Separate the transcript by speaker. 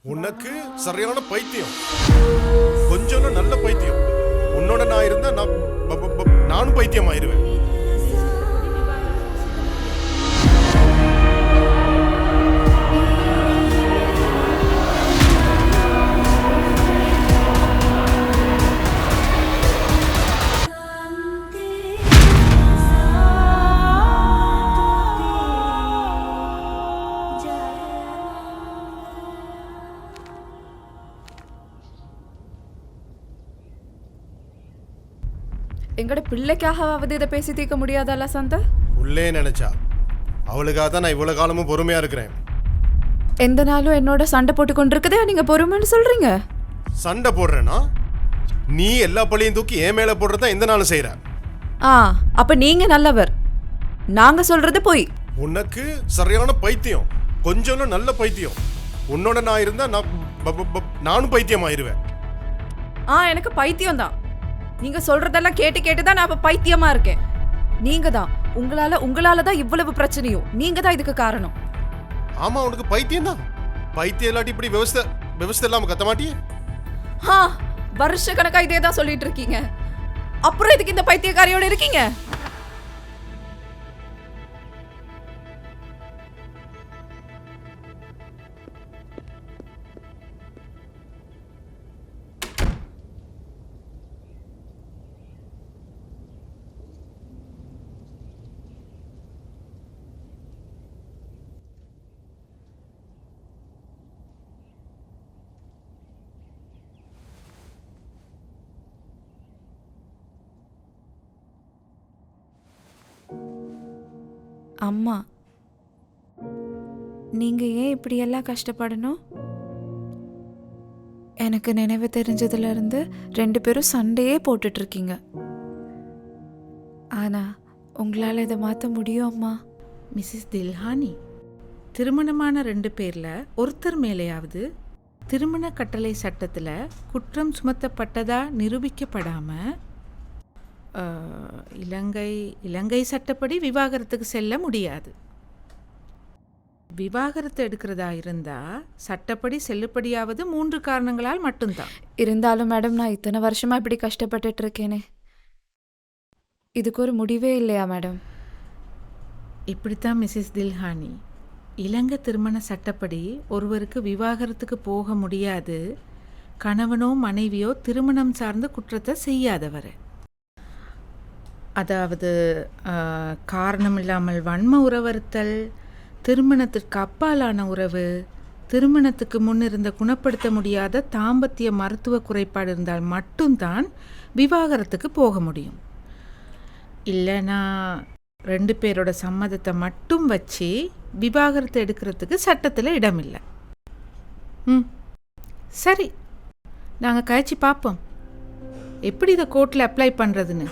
Speaker 1: உனக்கு சரியான பைத்தியம், கொஞ்சம் நல்ல பைத்தியம். உன்னோட நான் இருந்தா நானும் பைத்தியம் ஆயிருவேன்.
Speaker 2: எங்கட பிள்ளைக்காகவாவது இதை பேசி தீர்க்க முடியாதல்ல சந்த?
Speaker 1: உள்ளே நினைச்சா அவளுக்காக தான் நான் இவ்வளவு காலமும் பொறுமையா இருக்கிறேன்.
Speaker 2: எந்த நாளும் என்னோட சண்டை போட்டு கொண்டிருக்கதே நீங்க பொறுமைன்னு சொல்றீங்க.
Speaker 1: சண்டை போடுறேன்னா நீ எல்லா பழியும் தூக்கி என் மேல போடுறதா எந்த நாளும் செய்யற.
Speaker 2: அப்ப நீங்க நல்லவர், நாங்க சொல்றது போய்.
Speaker 1: உனக்கு சரியான பைத்தியம், கொஞ்சம் நல்ல பைத்தியம். உன்னோட நான் இருந்தா நானும் பைத்தியம் ஆயிருவேன்.
Speaker 2: எனக்கு பைத்தியம் தான். நீங்க சொல்றதெல்லாம் கேட்டு கேட்டுதான் நான் இப்ப பைத்தியமா இருக்கேன். நீங்க தான் உங்களால தான் இவ்வளவு பிரச்சனையும். நீங்க தான் இதுக்கு காரணம்.
Speaker 1: ஆமா, உனக்கு பைத்தியம் தான். பைத்தியம் இல்லாட்டி இப்படி விவசாய இல்லாம கத்த மாட்டியே.
Speaker 2: வருஷ கணக்கா இதே தான் சொல்லிட்டு இருக்கீங்க. அப்புறம் இதுக்கு இந்த பைத்தியக்காரியோட இருக்கீங்க. அம்மா, நீங்க ஏன் இப்படியெல்லாம் கஷ்டப்படணும்? எனக்கு நினைவு தெரிஞ்சதுல இருந்து 2 பேரும் சண்டையே போட்டுட்டு இருக்கீங்க. ஆனா உங்களால இதை மாற்ற முடியும் அம்மா?
Speaker 3: மிஸ்ஸஸ் தில்ஹானி, திருமணமான 2 பேரில் ஒருத்தர் மேலேயாவது திருமண கட்டளை சட்டத்தில் குற்றம் சுமத்தப்பட்டதா நிரூபிக்கப்படாமல் இலங்கை சட்டப்படி விவாகரத்துக்கு செல்ல முடியாது. விவாகரத்து எடுக்கிறதா இருந்தால் சட்டப்படி செல்லுபடியாவது 3 காரணங்களால் மட்டும்தான்.
Speaker 2: இருந்தாலும் மேடம், நான் இத்தனை வருஷமா இப்படி கஷ்டப்பட்டுட்டு இருக்கேனே, இதுக்கு ஒரு முடிவே இல்லையா மேடம்?
Speaker 3: இப்படித்தான் மிஸ்ஸஸ் தில்ஹானி, இலங்கை திருமண சட்டப்படி ஒருவருக்கு விவாகரத்துக்கு போக முடியாது கணவனோ மனைவியோ திருமணம் சார்ந்த குற்றத்தை செய்யாதவர். அதாவது காரணம் இல்லாமல் வன்ம உறவறுத்தல், திருமணத்திற்கு அப்பாலான உறவு, திருமணத்துக்கு முன் இருந்த குணப்படுத்த முடியாத தாம்பத்திய மருத்துவ குறைபாடு இருந்தால் மட்டும்தான் விவாகரத்துக்கு போக முடியும். இல்லைனா 2 பேரோட சம்மதத்தை மட்டும் வச்சு விவாகரத்து எடுக்கிறதுக்கு சட்டத்தில் இடமில்லை. சரி, நாங்கள் கழிச்சு பார்ப்போம் எப்படி இதை கோர்ட்டில் அப்ளை பண்ணுறதுன்னு.